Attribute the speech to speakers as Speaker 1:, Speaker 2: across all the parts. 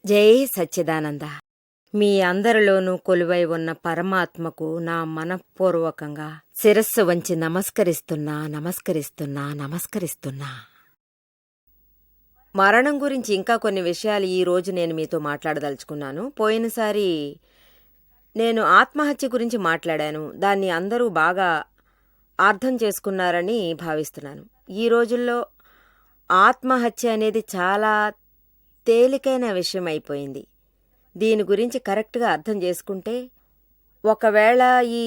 Speaker 1: జై సచ్చిదానంద. మీ అందరిలోనూ కొలువై ఉన్న పరమాత్మకు నా మనఃపూర్వకంగా శిరస్సు వంచి నమస్కరిస్తున్నా. మరణం గురించి ఇంకా కొన్ని విషయాలు ఈ రోజు నేను మీతో మాట్లాడదలుచుకున్నాను. పోయినసారి నేను ఆత్మహత్య గురించి మాట్లాడాను. దాన్ని అందరూ బాగా అర్థం చేసుకున్నారని భావిస్తున్నాను. ఈ రోజుల్లో ఆత్మహత్య అనేది చాలా తేలికైన విషయం అయిపోయింది. దీని గురించి కరెక్ట్గా అర్థం చేసుకుంటే ఒకవేళ ఈ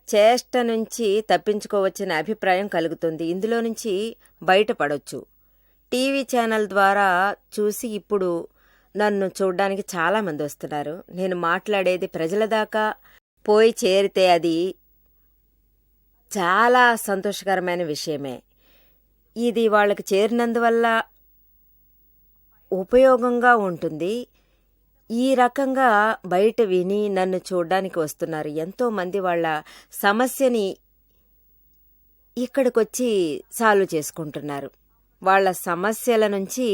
Speaker 1: చేష్ట నుంచి తప్పించుకోవచ్చనే అభిప్రాయం కలుగుతుంది. ఇందులో నుంచి బయటపడొచ్చు. టీవీ ఛానల్ ద్వారా చూసి ఇప్పుడు నన్ను చూడ్డానికి చాలామంది వస్తున్నారు. నేను మాట్లాడేది ప్రజల దాకా పోయి చేరితే అది చాలా సంతోషకరమైన విషయమే. ఇది వాళ్ళకి చేరినందువల్ల ఉపయోగంగా ఉంటుంది. ఈ రకంగా బయట విని నన్ను చూడ్డానికి వస్తున్నారు. ఎంతోమంది వాళ్ళ సమస్యని ఇక్కడికొచ్చి సాల్వ్ చేసుకుంటున్నారు. వాళ్ళ సమస్యల నుంచి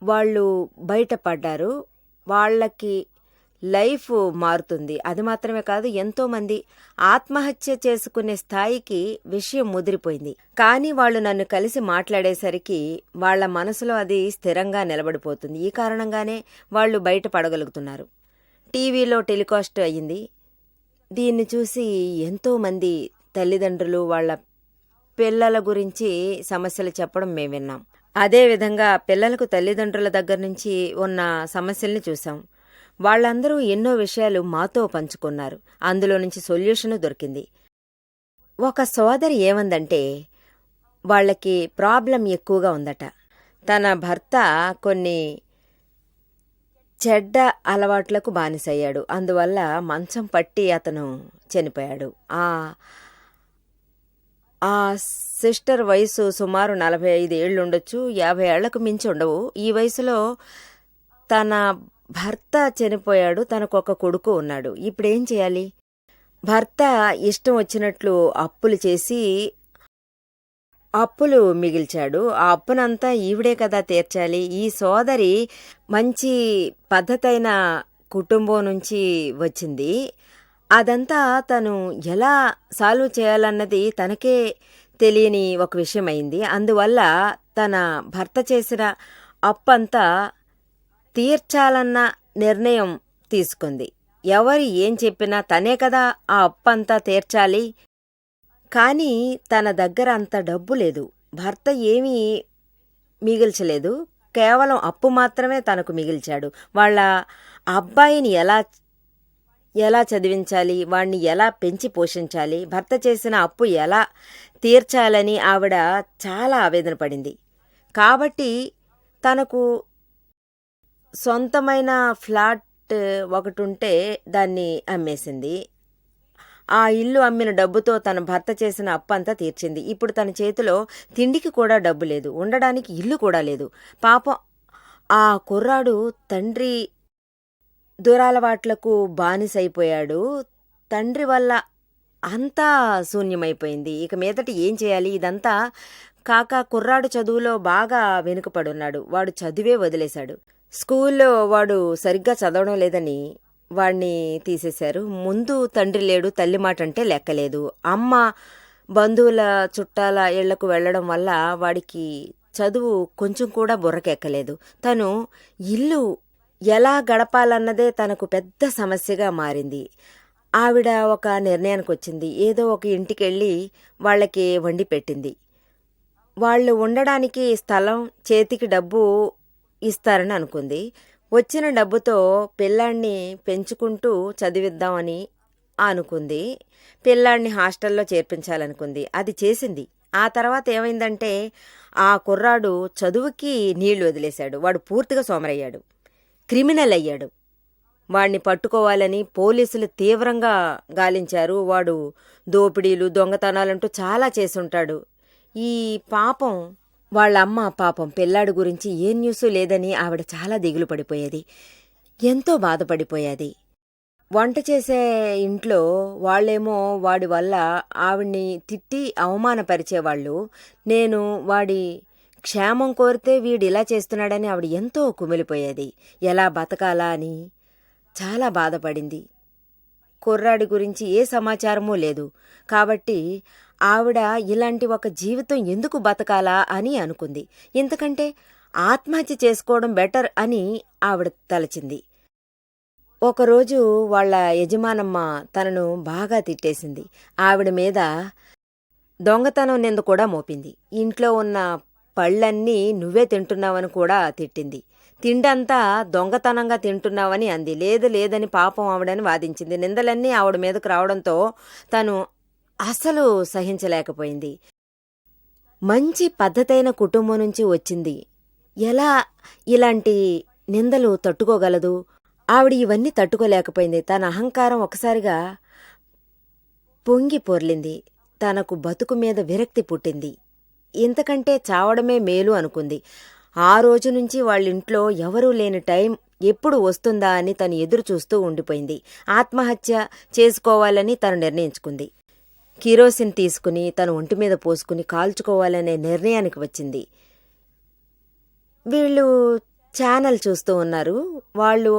Speaker 1: వాళ్ళు బయటపడ్డారు. వాళ్ళకి లైఫ్ మారుతుంది. అది మాత్రమే కాదు, ఎంతోమంది ఆత్మహత్య చేసుకునే స్థాయికి విషయం ముదిరిపోయింది. కానీ వాళ్ళు నన్ను కలిసి మాట్లాడేసరికి వాళ్ళ మనసులో అది స్థిరంగా నిలబడిపోతుంది. ఈ కారణంగానే వాళ్ళు బయటపడగలుగుతున్నారు. టీవీలో టెలికాస్ట్ అయ్యింది. దీన్ని చూసి ఎంతోమంది తల్లిదండ్రులు వాళ్ళ పిల్లల గురించి సమస్యలు చెప్పడం మేము విన్నాం. అదేవిధంగా పిల్లలకు తల్లిదండ్రుల దగ్గర నుంచి ఉన్న సమస్యల్ని చూసాం. వాళ్ళందరూ ఎన్నో విషయాలు మాతో పంచుకున్నారు. అందులో నుంచి సొల్యూషను దొరికింది. ఒక సోదరి ఏమందంటే వాళ్ళకి ప్రాబ్లం ఎక్కువగా ఉందట. తన భర్త కొన్ని చెడ్డ అలవాట్లకు బానిసయ్యాడు. అందువల్ల మంచం పట్టి అతను చనిపోయాడు. ఆ సిస్టర్ వయసు సుమారు 45 ఏళ్లుండొచ్చు, 50 ఏళ్లకు మించి ఉండవు. ఈ వయసులో తన భర్త చనిపోయాడు. తనకొక కొడుకు ఉన్నాడు. ఇప్పుడేం చేయాలి? భర్త ఇష్టం వచ్చినట్లు అప్పులు చేసి అప్పులు మిగిల్చాడు. ఆ అప్పునంతా ఈవిడే కదా తీర్చాలి. ఈ సోదరి మంచి పద్ధతైన కుటుంబం నుంచి వచ్చింది. అదంతా తను ఎలా సాల్వ్ చేయాలన్నది తనకే తెలియని ఒక విషయం అయింది. అందువల్ల తన భర్త చేసిన అప్పంతా తీర్చాలన్న నిర్ణయం తీసుకుంది. ఎవరు ఏం చెప్పినా తనే కదా ఆ అప్పంతా తీర్చాలి. కానీ తన దగ్గర అంత డబ్బు లేదు. భర్త ఏమీ మిగిల్చలేదు. కేవలం అప్పు మాత్రమే తనకు మిగిల్చాడు. వాళ్ళ అబ్బాయిని ఎలా చదివించాలి, వాణ్ణి ఎలా పెంచి పోషించాలి, భర్త చేసిన అప్పు ఎలా తీర్చాలని ఆవిడ చాలా ఆవేదన పడింది. కాబట్టి తనకు సొంతమైన ఫ్లాట్ ఒకటుంటే దాన్ని అమ్మేసింది. ఆ ఇల్లు అమ్మిన డబ్బుతో తన భర్త చేసిన అప్పంతా తీర్చింది. ఇప్పుడు తన చేతిలో తిండికి కూడా డబ్బు లేదు. ఉండడానికి ఇల్లు కూడా లేదు. పాపం ఆ కుర్రాడు తండ్రి దురలవాట్లకు బానిసైపోయాడు. తండ్రి వల్ల అంతా శూన్యమైపోయింది. ఇక మీదట ఏం చేయాలి? ఇదంతా కాక కుర్రాడు చదువులో బాగా వెనుకపడున్నాడు. వాడు చదివే వదిలేశాడు. స్కూల్లో వాడు సరిగ్గా చదవడం లేదని వాణ్ణి తీసేశారు. ముందు తండ్రి లేడు, తల్లి మాట అంటే లెక్కలేదు. అమ్మ బంధువుల చుట్టాల ఇళ్లకు వెళ్లడం వల్ల వాడికి చదువు కొంచెం కూడా బుర్రకెక్కలేదు. తను ఇల్లు ఎలా గడపాలన్నదే తనకు పెద్ద సమస్యగా మారింది. ఆవిడ ఒక నిర్ణయానికి వచ్చింది. ఏదో ఒక ఇంటికెళ్ళి వాళ్ళకి వండి పెట్టింది. వాళ్ళు ఉండడానికి స్థలం, చేతికి డబ్బు ఇస్తారని అనుకుంది. వచ్చిన డబ్బుతో పిల్లాన్ని పెంచుకుంటూ చదివిద్దామని అనుకుంది. పిల్లాన్ని హాస్టల్లో చేర్పించాలనుకుంది. అది చేసింది. ఆ తర్వాత ఏమైందంటే ఆ కుర్రాడు చదువుకి నీళ్లు వదిలేశాడు. వాడు పూర్తిగా సోమరయ్యాడు, క్రిమినల్ అయ్యాడు. వాణ్ణి పట్టుకోవాలని పోలీసులు తీవ్రంగా గాలించారు. వాడు దోపిడీలు, దొంగతనాలంటూ చాలా చేసుంటాడు. ఈ పాపం వాళ్ళమ్మ పాపం పిల్లాడి గురించి ఏ న్యూసు లేదని ఆవిడ చాలా దిగులు పడిపోయేది. ఎంతో బాధపడిపోయేది. వంట చేసే ఇంట్లో వాళ్ళేమో వాడి వల్ల ఆవిడ్ని తిట్టి అవమానపరిచేవాళ్ళు. నేను వాడి క్షేమం కోరితే వీడిలా చేస్తున్నాడని ఆవిడ ఎంతో కుమిలిపోయేది. ఎలా బతకాలా అని చాలా బాధపడింది. కుర్రాడి గురించి ఏ సమాచారమూ లేదు. కాబట్టి ఆవిడ ఇలాంటి ఒక జీవితం ఎందుకు బతకాలా అని అనుకుంది. ఎందుకంటే ఆత్మహత్య చేసుకోవడం బెటర్ అని ఆవిడ తలచింది. ఒకరోజు వాళ్ళ యజమానమ్మ తనను బాగా తిట్టేసింది. ఆవిడ మీద దొంగతనం నింద కూడా మోపింది. ఇంట్లో ఉన్న పళ్ళన్నీ నువ్వే తింటున్నావని కూడా తిట్టింది. తిండంతా దొంగతనంగా తింటున్నావని అంది. లేదని పాపం ఆవిడని వాదించింది. నిందలన్నీ ఆవిడ మీదకు రావడంతో తను అసలు సహించలేకపోయింది. మంచి పద్ధతైన కుటుంబం నుంచి వచ్చింది, ఎలా ఇలాంటి నిందలు తట్టుకోగలదు? ఆవిడ ఇవన్నీ తట్టుకోలేకపోయింది. తన అహంకారం ఒకసారిగా పొంగి పొర్లింది. తనకు బతుకు మీద విరక్తి పుట్టింది. ఇంతకంటే చావడమే మేలు అనుకుంది. ఆ రోజు నుంచి వాళ్ళింట్లో ఎవరూ లేని టైం ఎప్పుడు వస్తుందా అని తను ఎదురు చూస్తూ ఉండిపోయింది. ఆత్మహత్య చేసుకోవాలని తను నిర్ణయించుకుంది. కిరోసిన్ తీసుకుని తన ఒంటి మీద పోసుకుని కాల్చుకోవాలనే నిర్ణయానికి వచ్చింది. వీళ్ళు ఛానల్ చూస్తూ ఉన్నారు. వాళ్ళు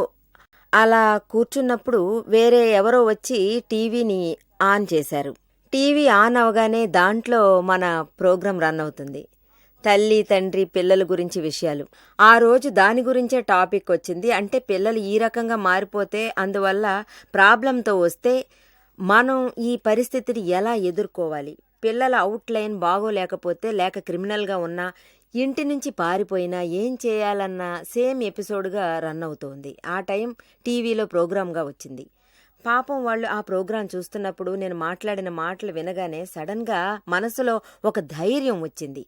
Speaker 1: అలా కూర్చున్నప్పుడు వేరే ఎవరో వచ్చి టీవీని ఆన్ చేశారు. టీవీ ఆన్ అవగానే దాంట్లో మన ప్రోగ్రాం రన్ అవుతుంది. తల్లి, తండ్రి, పిల్లల గురించి విషయాలు. ఆ రోజు దాని గురించే టాపిక్ వచ్చింది. అంటే పిల్లలు ఈ రకంగా మారిపోతే, అందువల్ల ప్రాబ్లంతో వస్తే మనం ఈ పరిస్థితిని ఎలా ఎదుర్కోవాలి? పిల్లల అవుట్లైన్ బాగోలేకపోతే, లేక క్రిమినల్గా ఉన్నా, ఇంటి నుంచి పారిపోయినా ఏం చేయాలన్న సేమ్ ఎపిసోడ్గా రన్ అవుతోంది. ఆ టైం టీవీలో ప్రోగ్రాంగా వచ్చింది. పాపం వాళ్ళు ఆ ప్రోగ్రాం చూస్తున్నప్పుడు నేను మాట్లాడిన మాటలు వినగానే సడన్గా మనసులో ఒక ధైర్యం వచ్చింది.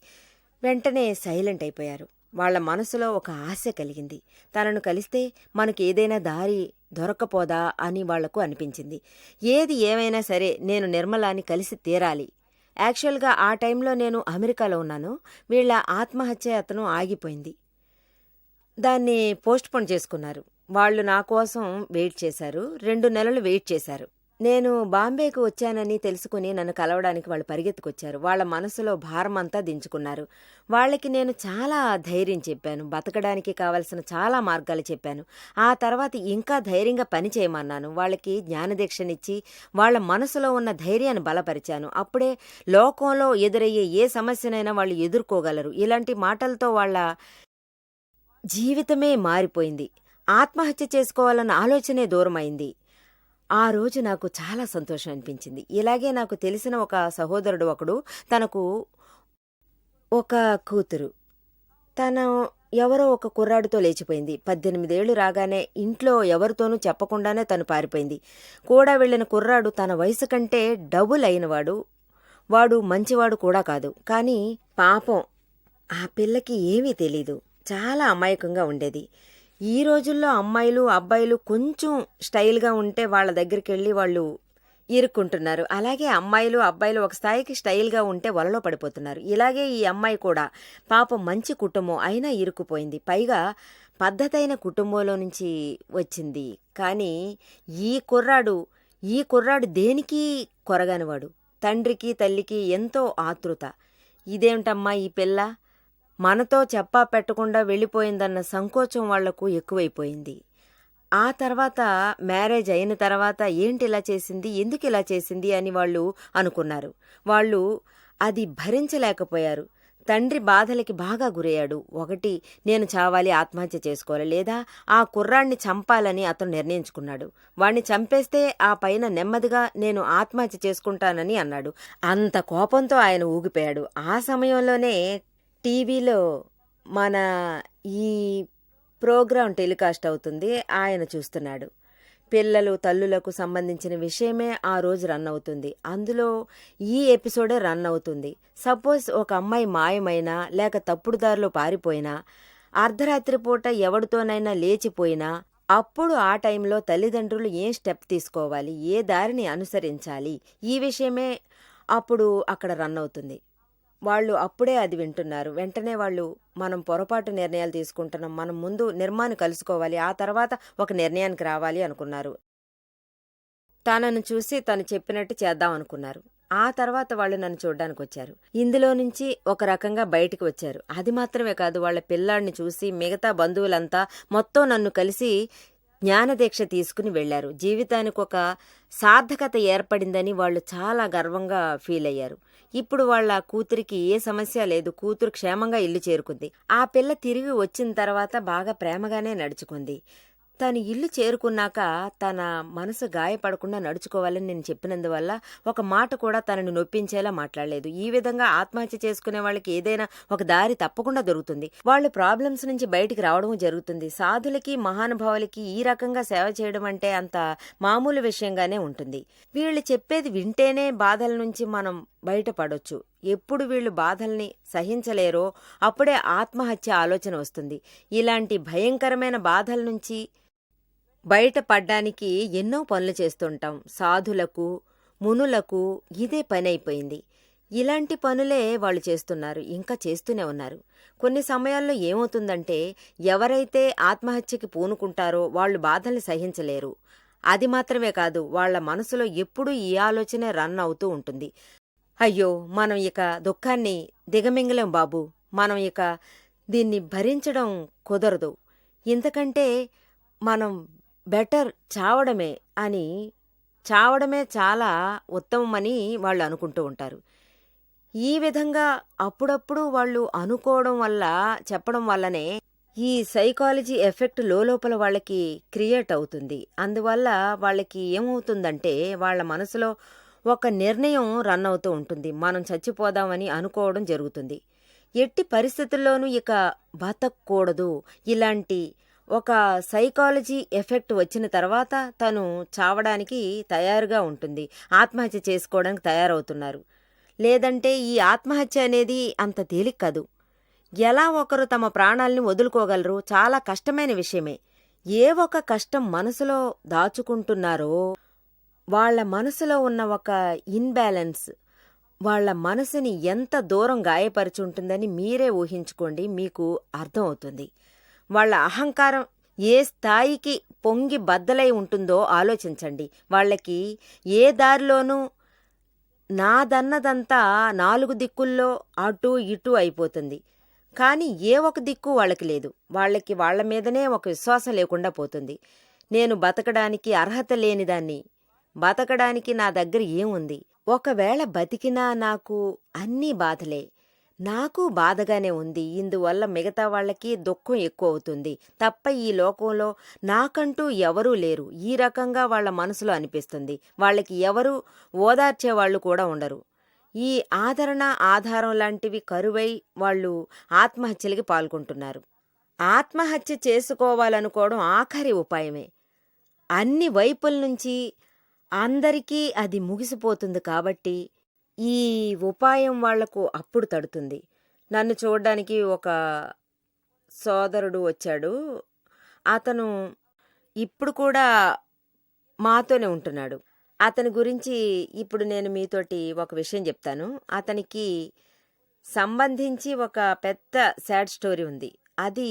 Speaker 1: వెంటనే సైలెంట్ అయిపోయారు. వాళ్ల మనసులో ఒక ఆశ కలిగింది. తనను కలిస్తే మనకు ఏదైనా దారి దొరక్కపోదా అని వాళ్లకు అనిపించింది. ఏది ఏమైనా సరే నేను నిర్మలాని కలిసి తీరాలి. యాక్చువల్గా ఆ టైంలో నేను అమెరికాలో ఉన్నాను. వీళ్ల ఆత్మహత్య అతను ఆగిపోయింది. దాన్ని పోస్ట్పోన్ చేసుకున్నారు. వాళ్ళు నా కోసం వెయిట్ చేశారు. 2 నెలలు వెయిట్ చేశారు. నేను బాంబేకు వచ్చానని తెలుసుకుని నన్ను కలవడానికి వాళ్ళు పరిగెత్తుకొచ్చారు. వాళ్ల మనసులో భారమంతా దించుకున్నారు. వాళ్ళకి నేను చాలా ధైర్యం చెప్పాను. బతకడానికి కావలసిన చాలా మార్గాలు చెప్పాను. ఆ తర్వాత ఇంకా ధైర్యంగా పని చేయమన్నాను. వాళ్ళకి జ్ఞానదీక్షనిచ్చి వాళ్ల మనసులో ఉన్న ధైర్యాన్ని బలపరిచాను. అప్పుడే లోకంలో ఎదురయ్యే ఏ సమస్యనైనా వాళ్ళు ఎదుర్కోగలరు. ఇలాంటి మాటలతో వాళ్ళ జీవితమే మారిపోయింది. ఆత్మహత్య చేసుకోవాలన్న ఆలోచనే దూరమైంది. ఆ రోజు నాకు చాలా సంతోషం అనిపించింది. ఇలాగే నాకు తెలిసిన ఒక సహోదరుడు ఒకడు, తనకు ఒక కూతురు. తను ఎవరో ఒక కుర్రాడితో లేచిపోయింది. 18 ఏళ్లు రాగానే ఇంట్లో ఎవరితోనూ చెప్పకుండానే తను పారిపోయింది. కూడా వెళ్ళిన కుర్రాడు తన వయసు కంటే డబుల్ అయినవాడు. వాడు మంచివాడు కూడా కాదు. కానీ పాపం ఆ పిల్లకి ఏమీ తెలీదు. చాలా అమాయకంగా ఉండేది. ఈ రోజుల్లో అమ్మాయిలు, అబ్బాయిలు కొంచెం స్టైల్గా ఉంటే వాళ్ళ దగ్గరికి వెళ్ళి వాళ్ళు ఇరుక్కుంటున్నారు. అలాగే అమ్మాయిలు, అబ్బాయిలు ఒక స్థాయికి స్టైల్గా ఉంటే వలలో పడిపోతున్నారు. ఇలాగే ఈ అమ్మాయి కూడా పాపం మంచి కుటుంబం అయినా ఇరుక్కుపోయింది. పైగా పద్ధతైన కుటుంబంలో నుంచి వచ్చింది. కానీ ఈ కుర్రాడు దేనికి కొరగానివాడు. తండ్రికి, తల్లికి ఎంతో ఆతృత. ఇదేమిటమ్మా ఈ పిల్ల మనతో చెప్పా పెట్టకుండా వెళ్ళిపోయిందన్న సంకోచం వాళ్లకు ఎక్కువైపోయింది. ఆ తర్వాత మ్యారేజ్ అయిన తర్వాత ఏంటి ఇలా చేసింది, ఎందుకు ఇలా చేసింది అని వాళ్ళు అనుకున్నారు. వాళ్ళు అది భరించలేకపోయారు. తండ్రి బాధలకి బాగా గురయ్యాడు. ఒకటి, నేను చావాలి, ఆత్మహత్య చేసుకోవాలి, లేదా ఆ కుర్రాడిని చంపాలని అతను నిర్ణయించుకున్నాడు. వాణ్ణి చంపేస్తే ఆ పైన నెమ్మదిగా నేను ఆత్మహత్య చేసుకుంటానని అన్నాడు. అంత కోపంతో ఆయన ఊగిపోయాడు. ఆ సమయంలోనే టీవీలో మన ఈ ప్రోగ్రాం టెలికాస్ట్ అవుతుంది. ఆయన చూస్తున్నాడు. పిల్లలు, తల్లులకు సంబంధించిన విషయమే ఆ రోజు రన్ అవుతుంది. అందులో ఈ ఎపిసోడే రన్ అవుతుంది. సపోజ్ ఒక అమ్మాయి మాయమైనా, లేక తప్పుడు దారిలో పారిపోయినా, అర్ధరాత్రి పూట ఎవడితోనైనా లేచిపోయినా, అప్పుడు ఆ టైంలో తల్లిదండ్రులు ఏం స్టెప్ తీసుకోవాలి, ఏ దారిని అనుసరించాలి, ఈ విషయమే అప్పుడు అక్కడ రన్ అవుతుంది. వాళ్ళు అప్పుడే అది వింటున్నారు. వెంటనే వాళ్ళు మనం పొరపాటు నిర్ణయాలు తీసుకుంటున్నాం, మనం ముందు నిర్మాను కలుసుకోవాలి, ఆ తర్వాత ఒక నిర్ణయానికి రావాలి అనుకున్నారు. తనను చూసి తను చెప్పినట్టు చేద్దాం అనుకున్నారు. ఆ తర్వాత వాళ్ళు నన్ను చూడ్డానికొచ్చారు. ఇందులో నుంచి ఒక రకంగా బయటికి వచ్చారు. అది మాత్రమే కాదు, వాళ్ళ పిల్లాడిని చూసి మిగతా బంధువులంతా మొత్తం నన్ను కలిసి జ్ఞానదీక్ష తీసుకుని వెళ్లారు. జీవితానికొక సార్థకత ఏర్పడిందని వాళ్ళు చాలా గర్వంగా ఫీల్ అయ్యారు. ఇప్పుడు వాళ్ళ కూతురికి ఏ సమస్య లేదు. కూతురు క్షేమంగా ఇల్లు చేరుకుంది. ఆ పిల్ల తిరిగి వచ్చిన తర్వాత బాగా ప్రేమగానే నడుచుకుంది. తను ఇల్లు చేరుకున్నాక తన మనసు గాయపడకుండా నడుచుకోవాలని నేను చెప్పినందువల్ల ఒక మాట కూడా తనని నొప్పించేలా మాట్లాడలేదు. ఈ విధంగా ఆత్మహత్య చేసుకునే వాళ్ళకి ఏదైనా ఒక దారి తప్పకుండా దొరుకుతుంది. వాళ్ళు ప్రాబ్లమ్స్ నుంచి బయటికి రావడం జరుగుతుంది. సాధులకి మహానుభావులకి ఈ రకంగా సేవ చేయడం అంటే అంత మామూలు విషయంగానే ఉంటుంది. వీళ్ళు చెప్పేది వింటేనే బాధల నుంచి మనం బయటపడొచ్చు. ఎప్పుడు వీళ్ళు బాధల్ని సహించలేరో అప్పుడే ఆత్మహత్య ఆలోచన వస్తుంది. ఇలాంటి భయంకరమైన బాధల నుంచి బయటపడ్డానికి ఎన్నో పనులు చేస్తుంటాం. సాధులకు మునులకు ఇదే పని అయిపోయింది. ఇలాంటి పనులే వాళ్ళు చేస్తున్నారు, ఇంకా చేస్తూనే ఉన్నారు. కొన్ని సమయాల్లో ఏమవుతుందంటే ఎవరైతే ఆత్మహత్యకి పూనుకుంటారో వాళ్ళు బాధల్ని సహించలేరు. అది మాత్రమే కాదు, వాళ్ళ మనసులో ఎప్పుడూ ఈ ఆలోచనే రన్ అవుతూ ఉంటుంది. అయ్యో, మనం ఇక దుఃఖాన్ని దిగమింగలేం బాబూ, మనం ఇక దీన్ని భరించడం కుదరదు, ఇంతకంటే మనం బెటర్ చావడమే అని, చావడమే చాలా ఉత్తమమని వాళ్ళు అనుకుంటూ ఉంటారు. ఈ విధంగా అప్పుడప్పుడు వాళ్ళు అనుకోవడం వల్ల, చెప్పడం వల్లనే ఈ సైకాలజీ ఎఫెక్ట్ లోపల వాళ్ళకి క్రియేట్ అవుతుంది. అందువల్ల వాళ్ళకి ఏమవుతుందంటే వాళ్ళ మనసులో ఒక నిర్ణయం రన్ అవుతూ ఉంటుంది. మనం చచ్చిపోదామని అనుకోవడం జరుగుతుంది. ఎట్టి పరిస్థితుల్లోనూ ఇక బతకూడదు, ఇలాంటి ఒక సైకాలజీ ఎఫెక్ట్ వచ్చిన తర్వాత తను చావడానికి తయారుగా ఉంటుంది. ఆత్మహత్య చేసుకోవడానికి తయారవుతున్నారు. లేదంటే ఈ ఆత్మహత్య అనేది అంత తేలిక కాదు. ఎలా ఒకరు తమ ప్రాణాల్ని వదులుకోగలరు? చాలా కష్టమైన విషయమే. ఏ ఒక కష్టం మనసులో దాచుకుంటున్నారో వాళ్ళ మనసులో ఉన్న ఒక ఇన్బ్యాలెన్స్ వాళ్ళ మనసుని ఎంత దూరం గాయపరుచుంటుందని మీరే ఊహించుకోండి, మీకు అర్థమవుతుంది. వాళ్ళ అహంకారం ఏ స్థాయికి పొంగి బద్దలై ఉంటుందో ఆలోచించండి. వాళ్ళకి ఏ దారిలోనూ నాదన్నదంతా 4 దిక్కుల్లో అటూ ఇటూ అయిపోతుంది. కానీ ఏ ఒక దిక్కు వాళ్ళకి లేదు. వాళ్ళకి వాళ్ళ మీదనే ఒక విశ్వాసం లేకుండా పోతుంది. నేను బతకడానికి అర్హత లేనిదాన్ని, బతకడానికి నా దగ్గర ఏముంది, ఒకవేళ బతికినా నాకు అన్నీ బాధలే, నాకు బాధగానే ఉంది, ఇందువల్ల మిగతా వాళ్ళకి దుఃఖం ఎక్కువ అవుతుంది తప్ప ఈ లోకంలో నాకంటూ ఎవరూ లేరు, ఈ రకంగా వాళ్ళ మనసులో అనిపిస్తుంది. వాళ్ళకి ఎవరూ ఓదార్చేవాళ్లు కూడా ఉండరు. ఈ ఆదరణ ఆధారం లాంటివి కరువై వాళ్ళు ఆత్మహత్యలకి పాల్గొంటున్నారు. ఆత్మహత్య చేసుకోవాలనుకోవడం ఆఖరి ఉపాయమే. అన్ని వైపుల నుంచి అందరికీ అది ముగిసిపోతుంది కాబట్టి ఈ ఉపాయం వాళ్లకు అప్పుడు తడుతుంది. నన్ను చూడ్డానికి ఒక సోదరుడు వచ్చాడు. అతను ఇప్పుడు కూడా మాతోనే ఉంటున్నాడు. అతని గురించి ఇప్పుడు నేను మీతోటి ఒక విషయం చెప్తాను. అతనికి సంబంధించి ఒక పెద్ద సాడ్ స్టోరీ ఉంది. అది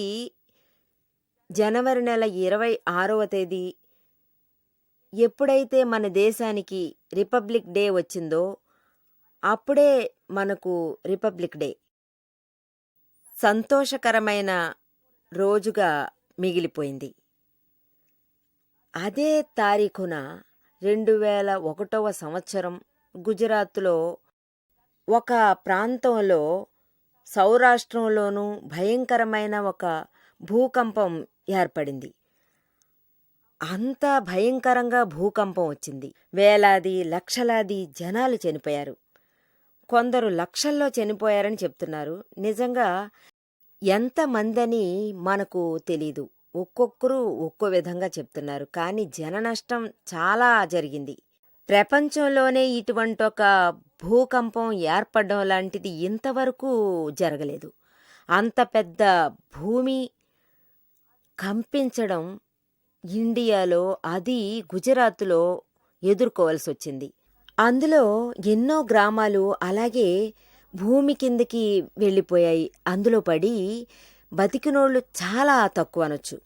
Speaker 1: జనవరి నెల 26వ తేదీ ఎప్పుడైతే మన దేశానికి రిపబ్లిక్ డే వచ్చిందో అప్పుడే మనకు రిపబ్లిక్ డే సంతోషకరమైన రోజుగా మిగిలిపోయింది. అదే తారీఖున 2001వ సంవత్సరం గుజరాత్లో ఒక ప్రాంతంలో, సౌరాష్ట్రంలోనూ భయంకరమైన ఒక భూకంపం ఏర్పడింది. అంత భయంకరంగా భూకంపం వచ్చింది. వేలాది లక్షలాది జనాలు చనిపోయారు. కొందరు లక్షల్లో చనిపోయారని చెప్తున్నారు. నిజంగా ఎంతమందని మనకు తెలీదు. ఒక్కొక్కరు ఒక్కో విధంగా చెప్తున్నారు. కానీ జన నష్టం చాలా జరిగింది. ప్రపంచంలోనే ఇటువంటి ఒక భూకంపం ఏర్పడడం లాంటిది ఇంతవరకు జరగలేదు. అంత పెద్ద భూమి కంపించడం ఇండియాలో, అది గుజరాత్లో ఎదుర్కోవాల్సి వచ్చింది. అందులో ఎన్నో గ్రామాలు అలాగే భూమి కిందకి వెళ్ళిపోయాయి. అందులో పడి బతికినోళ్ళు చాలా తక్కువ అనొచ్చు.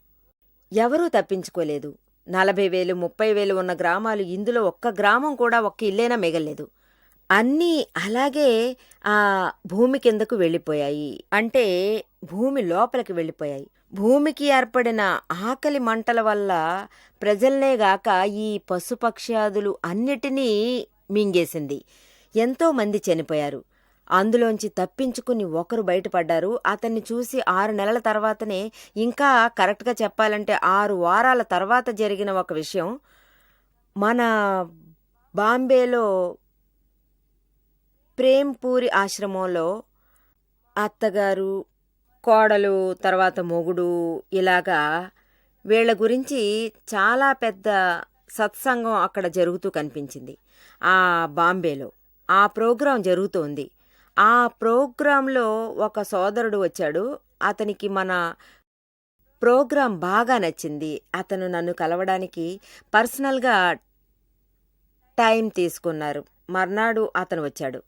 Speaker 1: ఎవరూ తప్పించుకోలేదు. 40,000 30,000 ఉన్న గ్రామాలు, ఇందులో ఒక్క గ్రామం కూడా ఒక్క ఇల్లైనా మిగల్లేదు. అన్నీ అలాగే ఆ భూమి కిందకు వెళ్ళిపోయాయి. అంటే భూమి లోపలికి వెళ్ళిపోయాయి. భూమికి ఏర్పడిన ఆకలి మంటల వల్ల ప్రజలనే గాక ఈ పశుపక్ష్యాదులు అన్నిటినీ మింగేసింది. ఎంతో మంది చనిపోయారు. అందులోంచి తప్పించుకుని ఒకరు బయటపడ్డారు. అతన్ని చూసి 6 నెలల తర్వాతనే, ఇంకా కరెక్ట్‌గా చెప్పాలంటే 6 వారాల తర్వాత జరిగిన ఒక విషయం. మన బాంబేలో ప్రేమ్‌పూరి ఆశ్రమంలో అత్తగారు, కోడలు, తర్వాత మొగుడు ఇలాగా వీళ్ళ గురించి చాలా పెద్ద సత్సంగం అక్కడ జరుగుతూ కనిపించింది. ఆ బాంబేలో. ఆ ప్రోగ్రాం జరుగుతోంది. ఆ ప్రోగ్రాంలో ఒక సోదరుడు వచ్చాడు. అతనికి మన ప్రోగ్రాం బాగా నచ్చింది. అతను నన్ను కలవడానికి పర్సనల్‌గా టైం తీసుకున్నారు. మర్నాడు అతను వచ్చాడు.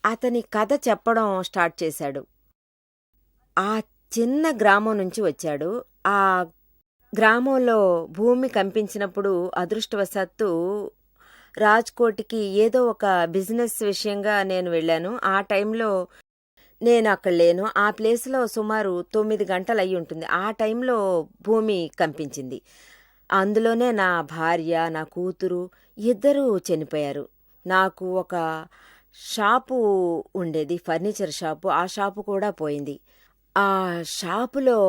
Speaker 1: అతని కథ చెప్పడం స్టార్ట్ చేశాడు. ఆ చిన్న గ్రామం నుంచి వచ్చాడు. ఆ గ్రామంలో భూమి కంపించినప్పుడు అదృష్టవశాత్తు రాజ్కోట్‌కి ఏదో ఒక బిజినెస్ విషయంగా నేను వెళ్ళాను. ఆ టైంలో నేను అక్కడ లేను. ఆ ప్లేస్‌లో సుమారు 9 గంటలు అయ్యుంటుంది. ఆ టైంలో భూమి కంపించింది. అందులోనే నా భార్య, నా కూతురు ఇద్దరూ చనిపోయారు. నాకు ఒక షాపు ఉండేది, ఫర్నిచర్ షాపు. ఆ షాపు కూడా పోయింది. ఆ షాపులో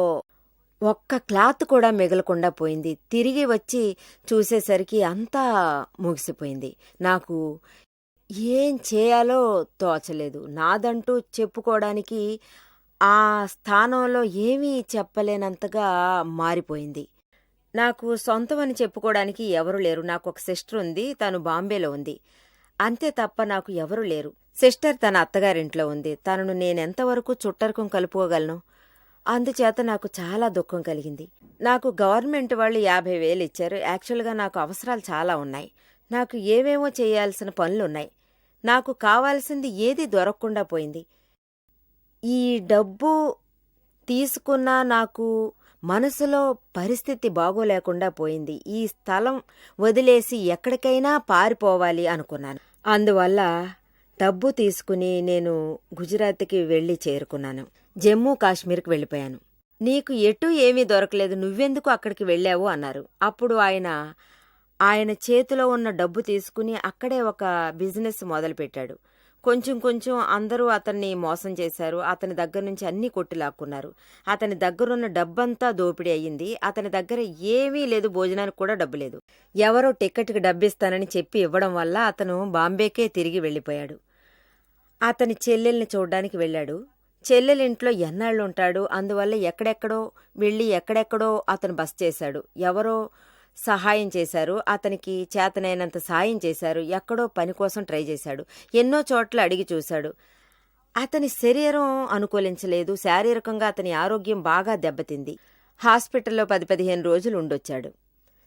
Speaker 1: ఒక్క క్లాత్ కూడా మిగలకుండా పోయింది. తిరిగి వచ్చి చూసేసరికి అంతా ముగిసిపోయింది. నాకు ఏం చేయాలో తోచలేదు. నాదంటూ చెప్పుకోవడానికి ఆ స్థానంలో ఏమీ చెప్పలేనంతగా మారిపోయింది. నాకు సొంతమని చెప్పుకోవడానికి ఎవరు లేరు. నాకొక సిస్టర్ ఉంది. తను బాంబేలో ఉంది. అంతే తప్ప నాకు ఎవరూ లేరు. సిస్టర్ తన అత్తగారింట్లో ఉంది. తనను నేనెంతవరకు చుట్టరికం కలుపుకోగలను? అందుచేత నాకు చాలా దుఃఖం కలిగింది. నాకు గవర్నమెంట్ వాళ్ళు 50,000 ఇచ్చారు. యాక్చువల్గా నాకు అవసరాలు చాలా ఉన్నాయి. నాకు ఏవేమో చేయాల్సిన పనులున్నాయి. నాకు కావాల్సింది ఏదీ దొరకకుండా పోయింది. ఈ డబ్బు తీసుకున్నా నాకు మనసులో పరిస్థితి బాగోలేకుండా పోయింది. ఈ స్థలం వదిలేసి ఎక్కడికైనా పారిపోవాలి అనుకున్నాను. అందువల్ల డబ్బు తీసుకుని నేను గుజరాత్కి వెళ్ళి చేరుకున్నాను. జమ్మూ కాశ్మీర్కి వెళ్ళిపోయాను. నీకు ఎటూ ఏమీ దొరకలేదు, నువ్వెందుకు అక్కడికి వెళ్ళావు అన్నారు. అప్పుడు ఆయన చేతిలో ఉన్న డబ్బు తీసుకుని అక్కడే ఒక బిజినెస్ మొదలుపెట్టాడు. కొంచెం కొంచెం అందరూ అతన్ని మోసం చేశారు. అతని దగ్గర నుంచి అన్నీ కొట్టి లాక్కున్నారు. అతని దగ్గరున్న డబ్బంతా దోపిడీ అయ్యింది. అతని దగ్గర ఏమీ లేదు, భోజనానికి కూడా డబ్బు లేదు. ఎవరో టిక్కెట్కి డబ్బిస్తానని చెప్పి ఇవ్వడం వల్ల అతను బాంబేకే తిరిగి వెళ్ళిపోయాడు. అతని చెల్లెల్ని చూడ్డానికి వెళ్ళాడు. చెల్లెలింట్లో ఎన్నాళ్ళుంటాడు. అందువల్ల ఎక్కడెక్కడో వెళ్ళి ఎక్కడెక్కడో అతను బస చేశాడు. ఎవరో సహాయం చేశారు. అతనికి చేతనైనంత సాయం చేశారు. ఎక్కడో పని కోసం ట్రై చేశాడు. ఎన్నో చోట్ల అడిగి చూశాడు. అతని శరీరం అనుకూలించలేదు. శారీరకంగా అతని ఆరోగ్యం బాగా దెబ్బతింది. హాస్పిటల్లో 10-15 రోజులు ఉండొచ్చాడు.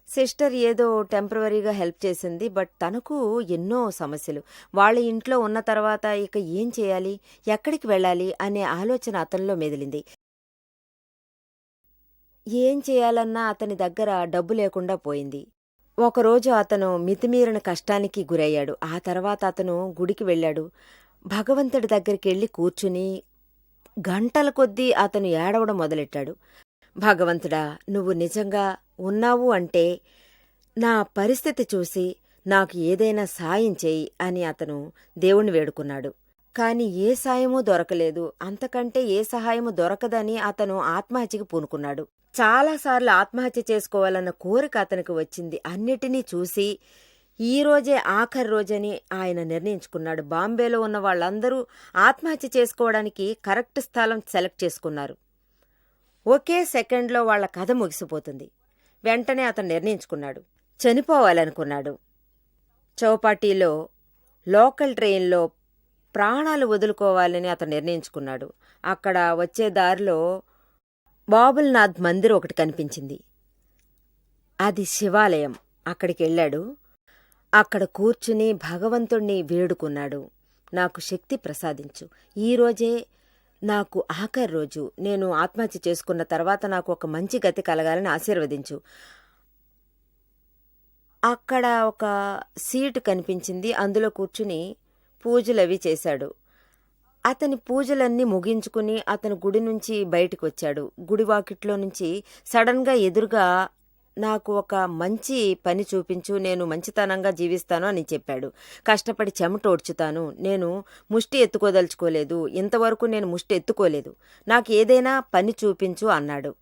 Speaker 1: సిస్టర్ ఏదో టెంపరవరీగా హెల్ప్ చేసింది. బట్ తనకు ఎన్నో సమస్యలు. వాళ్ళ ఇంట్లో ఉన్న తర్వాత ఇక ఏం చేయాలి, ఎక్కడికి వెళ్ళాలి అనే ఆలోచన అతనిలో మెదిలింది. ఏం చేయాలన్నా అతని దగ్గర డబ్బు లేకుండా పోయింది. ఒకరోజు అతను మితిమీరిన కష్టానికి గురయ్యాడు. ఆ తర్వాత అతను గుడికి వెళ్ళాడు. భగవంతుడి దగ్గరికెళ్ళి కూర్చుని గంటల కొద్దీ అతను ఏడవడం మొదలెట్టాడు. భగవంతుడా, నువ్వు నిజంగా ఉన్నావు అంటే నా పరిస్థితి చూసి నాకు ఏదైనా సాయం చేయి అని అతను దేవుణ్ణి వేడుకున్నాడు. కాని ఏ సాయమూ దొరకలేదు. అంతకంటే ఏ సహాయము దొరకదని అతను ఆత్మహత్యకి పూనుకున్నాడు. చాలాసార్లు ఆత్మహత్య చేసుకోవాలన్న కోరిక అతనికి వచ్చింది. అన్నిటినీ చూసి ఈరోజే ఆఖరి రోజని ఆయన నిర్ణయించుకున్నాడు. బాంబేలో ఉన్న వాళ్ళందరూ ఆత్మహత్య చేసుకోవడానికి కరెక్ట్ స్థలం సెలెక్ట్ చేసుకున్నారు. ఒకే సెకండ్లో వాళ్ల కథ ముగిసిపోతుంది. వెంటనే అతను నిర్ణయించుకున్నాడు, చనిపోవాలనుకున్నాడు. చౌపాటీలో లోకల్ ట్రైన్లో ప్రాణాలు వదులుకోవాలని అతను నిర్ణయించుకున్నాడు. అక్కడ వచ్చే దారిలో బాబుల్నాథ్ మందిర్ ఒకటి కనిపించింది. అది శివాలయం. అక్కడికెళ్ళాడు. అక్కడ కూర్చుని భగవంతుణ్ణి వేడుకున్నాడు. నాకు శక్తి ప్రసాదించు. ఈరోజే నాకు ఆఖరి రోజు. నేను ఆత్మహత్య చేసుకున్న తర్వాత నాకు ఒక మంచి గతి కలగాలని ఆశీర్వదించు. అక్కడ ఒక సీటు కనిపించింది. అందులో కూర్చుని పూజలవి చేశాడు. అతని పూజలన్నీ ముగించుకుని అతను గుడి నుంచి బయటికొచ్చాడు. గుడి వాకిట్లో నుంచి సడన్‌గా ఎదురుగా నాకు ఒక మంచి పని చూపించు, నేను మంచితనంగా జీవిస్తాను అని చెప్పాడు. కష్టపడి చెమటోడ్చుతాను. నేను ముష్టి ఎత్తుకోదలుచుకోలేదు. ఇంతవరకు నేను ముష్టి ఎత్తుకోలేదు. నాకు ఏదైనా పని చూపించు అన్నాడు.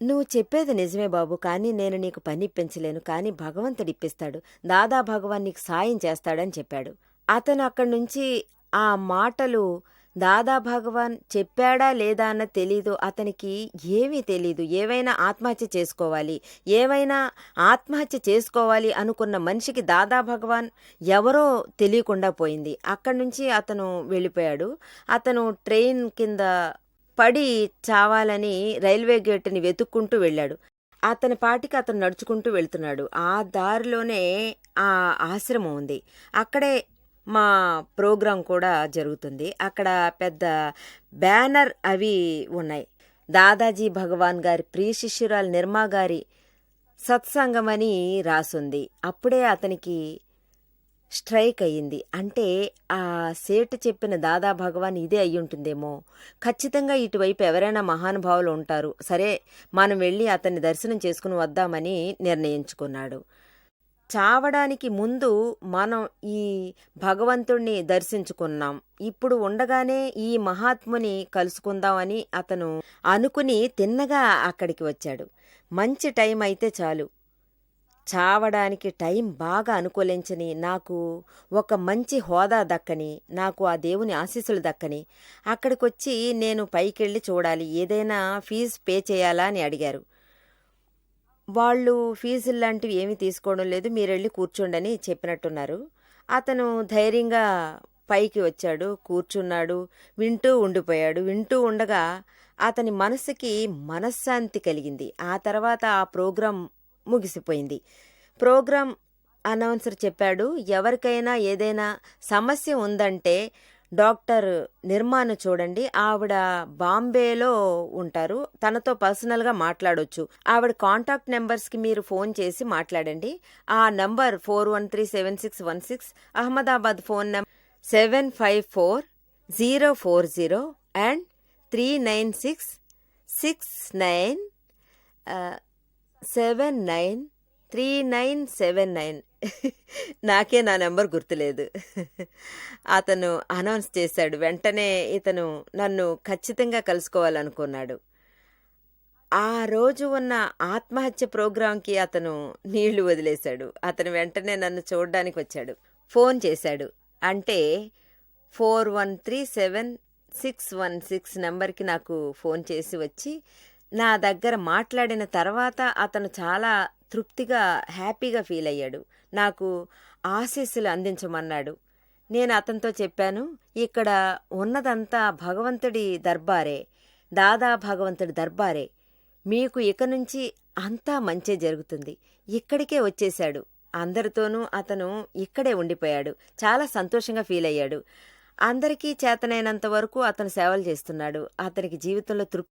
Speaker 1: నువ్వు చెప్పేది నిజమే బాబు. కానీ నేను నీకు పని ఇప్పించలేను. కానీ భగవంతుడిప్పిస్తాడు. దాదా భగవాన్ నీకు సాయం చేస్తాడని చెప్పాడు. అతను అక్కడి నుంచి ఆ మాటలు దాదా భగవాన్ చెప్పాడా లేదా అన్నది తెలీదు. అతనికి ఏమీ తెలీదు. ఏవైనా ఆత్మహత్య చేసుకోవాలి, ఏవైనా ఆత్మహత్య చేసుకోవాలి అనుకున్న మనిషికి దాదా భగవాన్ ఎవరో తెలియకుండా పోయింది. అక్కడి నుంచి అతను వెళ్ళిపోయాడు. అతను ట్రైన్ కింద పడి చావాలని రైల్వే గేటుని వెతుక్కుంటూ వెళ్ళాడు. అతని పాటికి అతను నడుచుకుంటూ వెళ్తున్నాడు. ఆ దారిలోనే ఆ ఆశ్రమం ఉంది. అక్కడే మా ప్రోగ్రాం కూడా జరుగుతుంది. అక్కడ పెద్ద బ్యానర్ అవి ఉన్నాయి. దాదాజీ భగవాన్ గారి ప్రియ శిష్యురాలు నిర్మా గారి సత్సంగం అని రాసుంది. అప్పుడే అతనికి స్ట్రైక్ అయ్యింది. అంటే ఆ సేటు చెప్పిన దాదా భగవాన్ ఇదే అయ్యుంటుందేమో. ఖచ్చితంగా ఇటువైపు ఎవరైనా మహానుభావులు ఉంటారు. సరే, మనం వెళ్ళి అతన్ని దర్శనం చేసుకుని వద్దామని నిర్ణయించుకున్నాడు. చావడానికి ముందు మనం ఈ భగవంతుణ్ణి దర్శించుకున్నాం. ఇప్పుడు ఉండగానే ఈ మహాత్ముని కలుసుకుందామని అతను అనుకుని తిన్నగా అక్కడికి వచ్చాడు. మంచి టైం అయితే చాలు. చావడానికి టైం బాగా అనుకూలించని, నాకు ఒక మంచి హోదా దక్కని, నాకు ఆ దేవుని ఆశీస్సులు దక్కని, అక్కడికొచ్చి నేను పైకెళ్ళి చూడాలి. ఏదైనా ఫీజు పే చేయాలా అని అడిగారు. వాళ్ళు ఫీజుల్లాంటివి ఏమీ తీసుకోవడం లేదు, మీరెళ్ళి కూర్చోండని చెప్పినట్టున్నారు. అతను ధైర్యంగా పైకి వచ్చాడు, కూర్చున్నాడు, వింటూ ఉండిపోయాడు. వింటూ ఉండగా అతని మనసుకి మనశ్శాంతి కలిగింది. ఆ తర్వాత ఆ ప్రోగ్రాం ముగిసిపోయింది. ప్రోగ్రాం అనౌన్సర్ చెప్పాడు, ఎవరికైనా ఏదైనా సమస్య ఉందంటే డాక్టర్ నిర్మాను చూడండి. ఆవిడ బాంబేలో ఉంటారు. తనతో పర్సనల్గా మాట్లాడొచ్చు. ఆవిడ కాంటాక్ట్ నెంబర్స్కి మీరు ఫోన్ చేసి మాట్లాడండి. ఆ number 41376616, Ahmedabad phone number 754040 and 39669793979. నాకే నా నెంబర్ గుర్తులేదు. అతను అనౌన్స్ చేశాడు. వెంటనే ఇతను నన్ను ఖచ్చితంగా కలుసుకోవాలనుకున్నాడు. ఆ రోజు ఉన్న ఆత్మహత్య ప్రోగ్రాంకి అతను నీళ్లు వదిలేశాడు. అతను వెంటనే నన్ను చూడడానికి వచ్చాడు. ఫోన్ చేశాడు. అంటే 41376616 నెంబర్కి నాకు ఫోన్ చేసి వచ్చి నా దగ్గర మాట్లాడిన తర్వాత అతను చాలా తృప్తిగా, హ్యాపీగా ఫీల్ అయ్యాడు. నాకు ఆశీస్సులు అందించమన్నాడు. నేను అతనితో చెప్పాను, ఇక్కడ ఉన్నదంతా భగవంతుడి దర్బారే, దాదా భగవంతుడి దర్బారే. మీకు ఇక నుంచి అంతా మంచే జరుగుతుంది. ఇక్కడికే వచ్చేశాడు. అందరితోనూ అతను ఇక్కడే ఉండిపోయాడు. చాలా సంతోషంగా ఫీల్ అయ్యాడు. అందరికీ చేతనైనంత వరకు అతను సేవలు చేస్తున్నాడు. అతనికి జీవితంలో తృప్తి